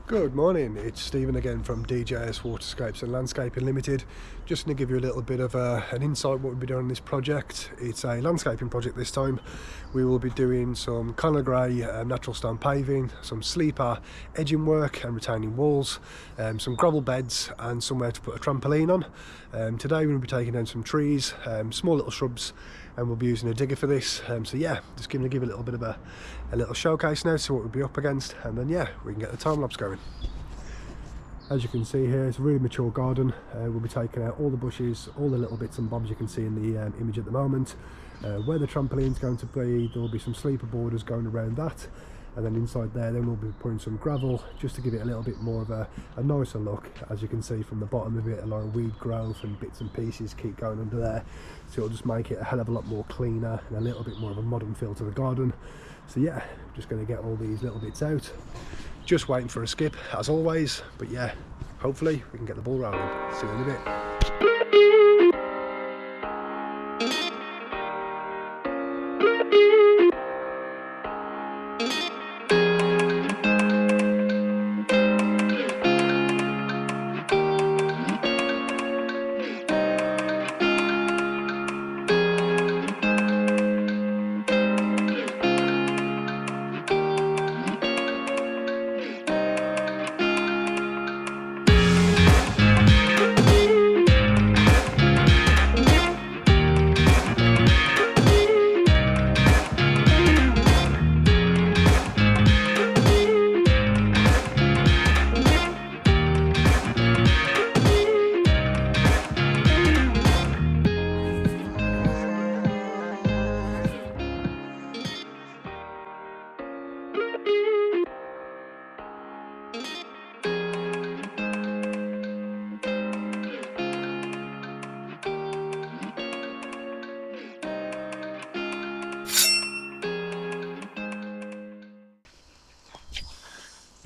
Good morning, it's Stephen again from DJS Waterscapes and Landscaping Limited. Just going to give you a little bit of an insight what we'll be doing on this project. It's a landscaping project this time. We will be doing some Conor Grey natural stone paving, some sleeper edging work and retaining walls, some gravel beds and somewhere to put a trampoline on. Today we'll be taking down some trees, small little shrubs, and we'll be using a digger for this. So yeah, just going to give a little bit of a little showcase now, so what we'll be up against, and then yeah, we can get the time lapse going. As you can see here, it's a really mature garden. We'll be taking out all the bushes, all the little bits and bobs you can see in the image at the moment. Where the trampoline's going to be, there will be some sleeper borders going around that, and then inside there then we'll be putting some gravel just to give it a little bit more of a nicer look. As you can see from the bottom of it, a lot of weed growth and bits and pieces keep going under there, so it'll just make it a hell of a lot more cleaner and a little bit more of a modern feel to the garden. So yeah, just going to get all these little bits out, just waiting for a skip as always, but yeah, hopefully we can get the ball rolling. See you in a bit.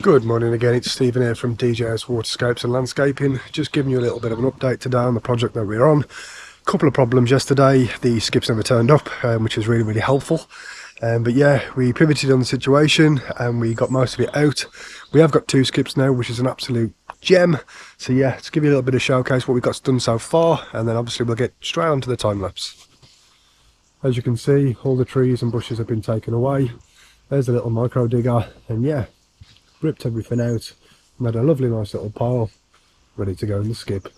Good morning again, it's Stephen here from DJS Waterscapes and Landscaping. Just giving you a little bit of an update today on the project that we're on. Couple of problems yesterday, the skips never turned up, which is really helpful. But yeah, we pivoted on the situation and we got most of it out. We have got 2 skips now, which is an absolute gem. So yeah, to give you a little bit of showcase what we've got done so far, and then obviously we'll get straight onto the time lapse. As you can see, all the trees and bushes have been taken away. There's a little micro digger, and yeah, ripped everything out and had a lovely nice little pile ready to go in the skip.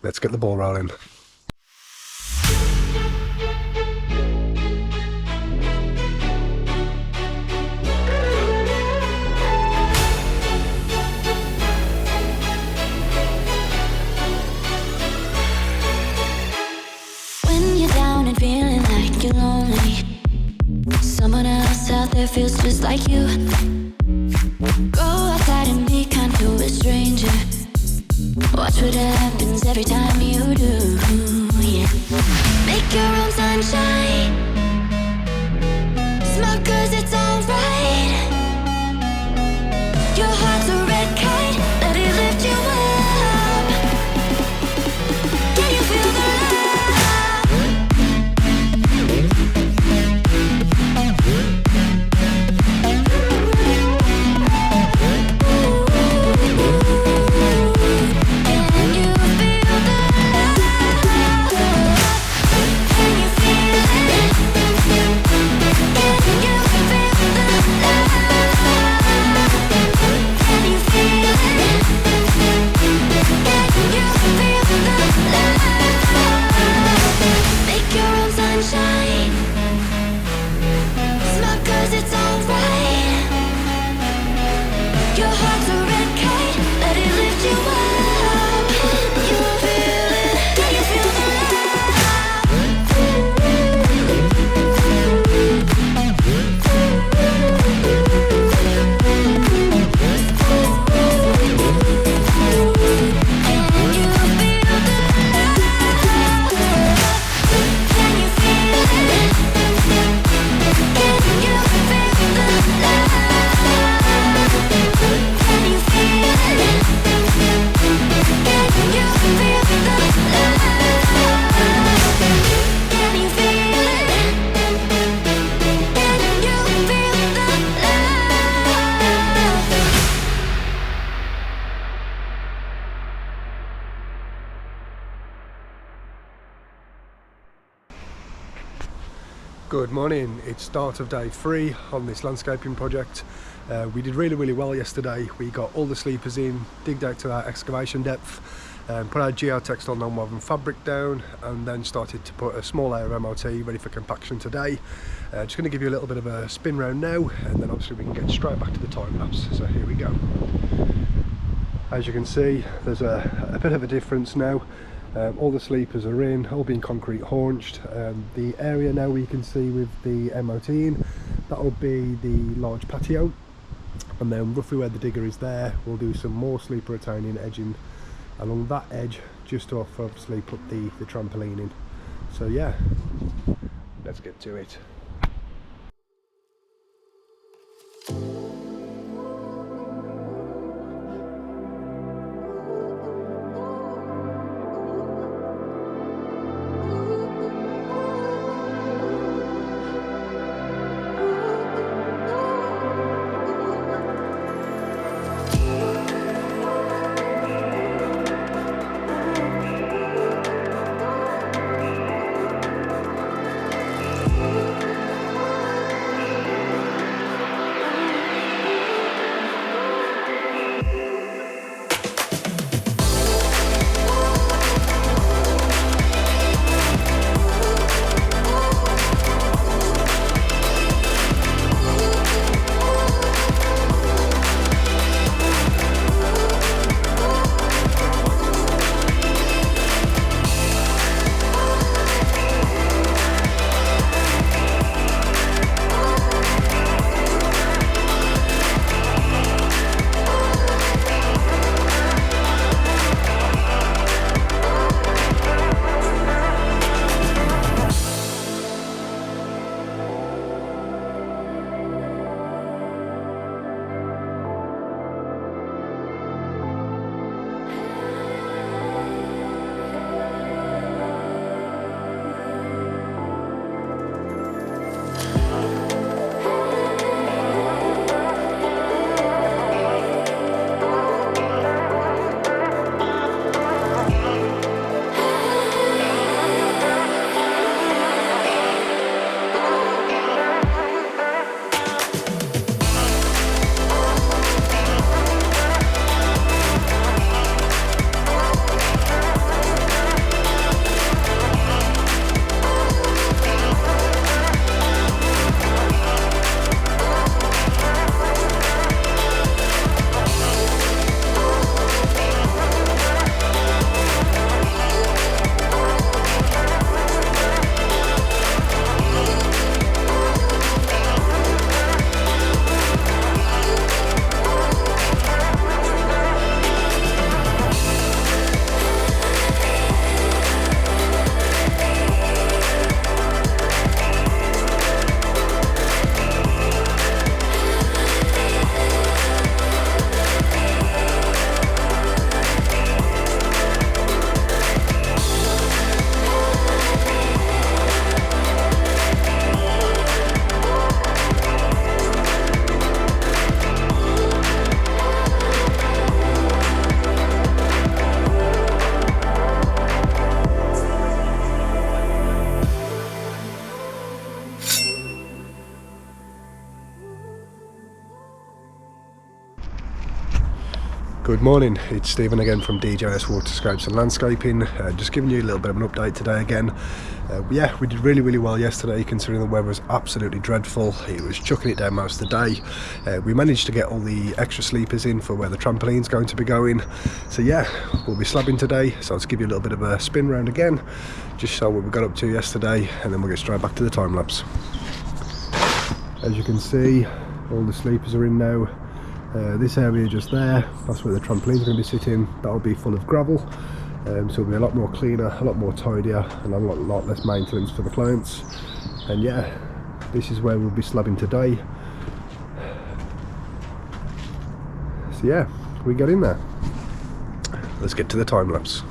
Let's get the ball rolling. When you're down and feeling like you're lonely, someone else out there feels just like you. Go outside and be kind to a stranger. Watch what happens every time you do, yeah. Make your own sunshine. Smoke 'cause it's alright. Your heart's a red kite, let it lift you up. Can you feel the Good morning, it's start of day 3 on this landscaping project. We did really well yesterday. We got all the sleepers in, digged out to our excavation depth, put our geotextile non-woven fabric down, and then started to put a small layer of MOT ready for compaction today. Just going to give you a little bit of a spin round now, and then obviously we can get straight back to the time lapse. So here we go. As you can see, there's a bit of a difference now. All the sleepers are in, all being concrete haunched. The area now we can see with the MOT in, that'll be the large patio, and then roughly where the digger is there, we'll do some more sleeper retaining edging along that edge, just to obviously put the trampoline in. So yeah, let's get to it. Good morning, it's Stephen again from DJS Waterscapes and Landscaping. Just giving you a little bit of an update today again. Yeah, we did really well yesterday, considering the weather was absolutely dreadful. It was chucking it down most of the day. We managed to get all the extra sleepers in for where the trampoline's going to be going. So yeah, we'll be slabbing today, so I'll just give you a little bit of a spin round again, just show what we got up to yesterday, and then we'll get straight back to the time lapse. As you can see, all the sleepers are in now. This area just there, that's where the trampoline's going to be sitting. That'll be full of gravel, so it'll be a lot more cleaner, a lot more tidier, and a lot less maintenance for the clients. And yeah, this is where we'll be slabbing today. So yeah, we get in there. Let's get to the time lapse.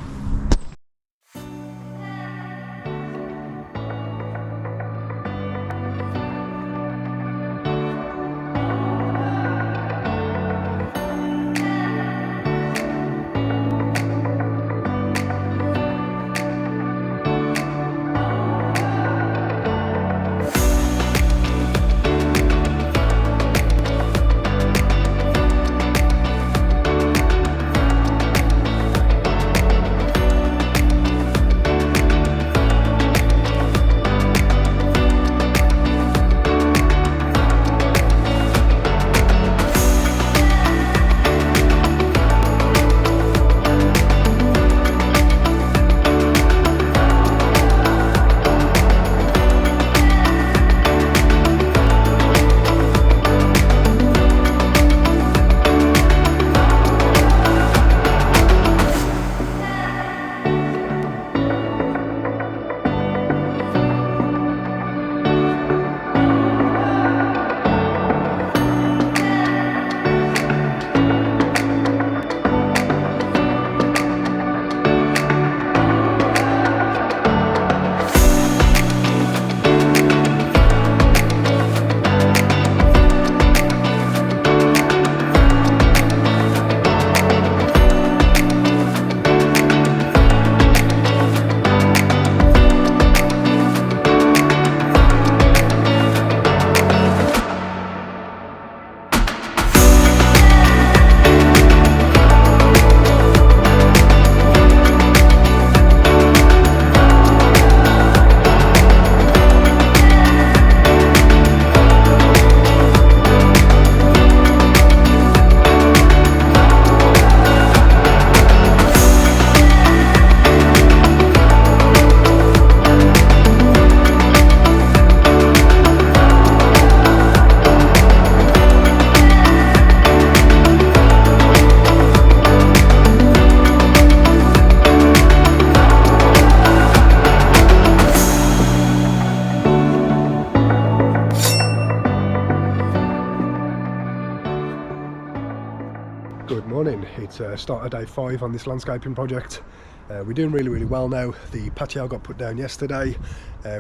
start of day 5 on this landscaping project. We're doing really well now. The patio got put down yesterday.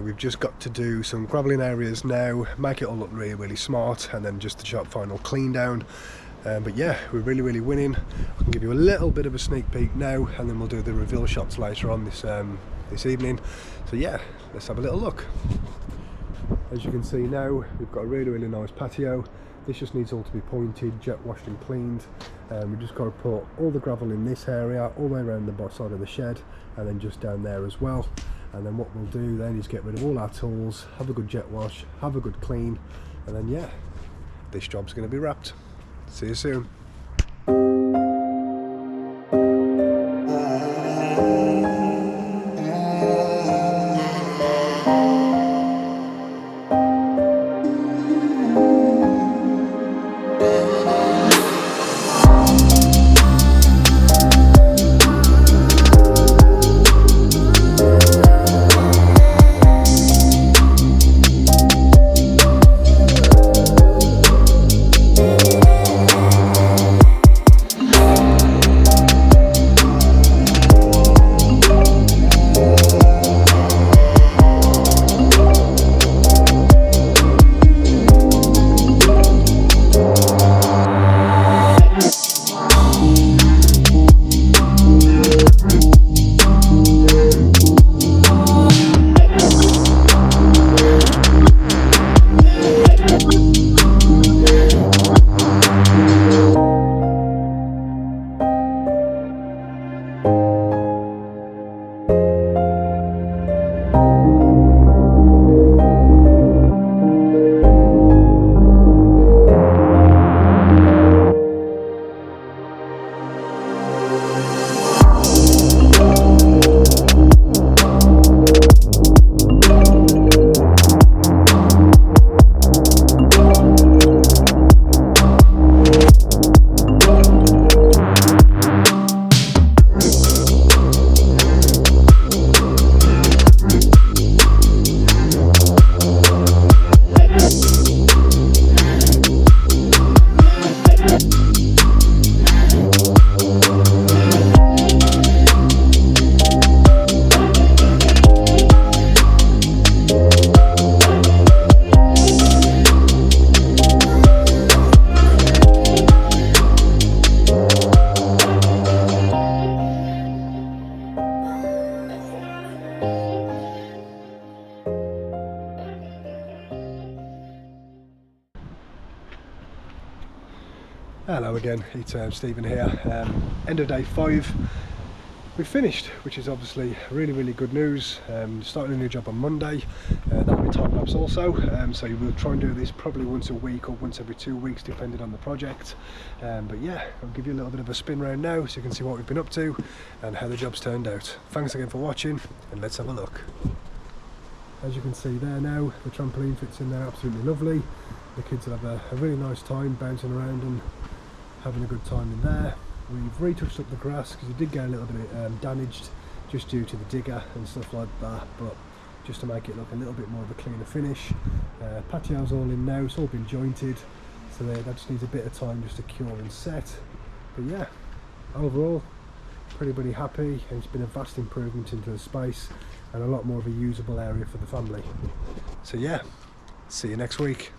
We've just got to do some gravelling areas now, make it all look really smart, and then just the final clean down. But yeah, we're really winning. I can give you a little bit of a sneak peek now, and then we'll do the reveal shots later on this evening. So yeah, let's have a little look. As you can see now, we've got a really nice patio. This just needs all to be pointed, jet washed and cleaned. We've just got to put all the gravel in this area, all the way around the side of the shed, and then just down there as well. And then what we'll do then is get rid of all our tools, have a good jet wash, have a good clean, and then yeah, this job's going to be wrapped. See you soon. Hello again, it's Stephen here. End of day 5. We've finished, which is obviously really good news. Starting a new job on Monday. That'll be time lapse also. So we'll try and do this probably once a week or once every 2 weeks, depending on the project. But yeah, I'll give you a little bit of a spin round now so you can see what we've been up to and how the job's turned out. Thanks again for watching, and let's have a look. As you can see there now, the trampoline fits in there absolutely lovely. The kids will have a really nice time bouncing around and having a good time in there. We've retouched up the grass because it did get a little bit damaged just due to the digger and stuff like that, but just to make it look a little bit more of a cleaner finish. Patio's all in now, it's all been jointed, so that just needs a bit of time just to cure and set. But yeah, overall pretty happy, and it's been a vast improvement into the space and a lot more of a usable area for the family. So yeah, see you next week.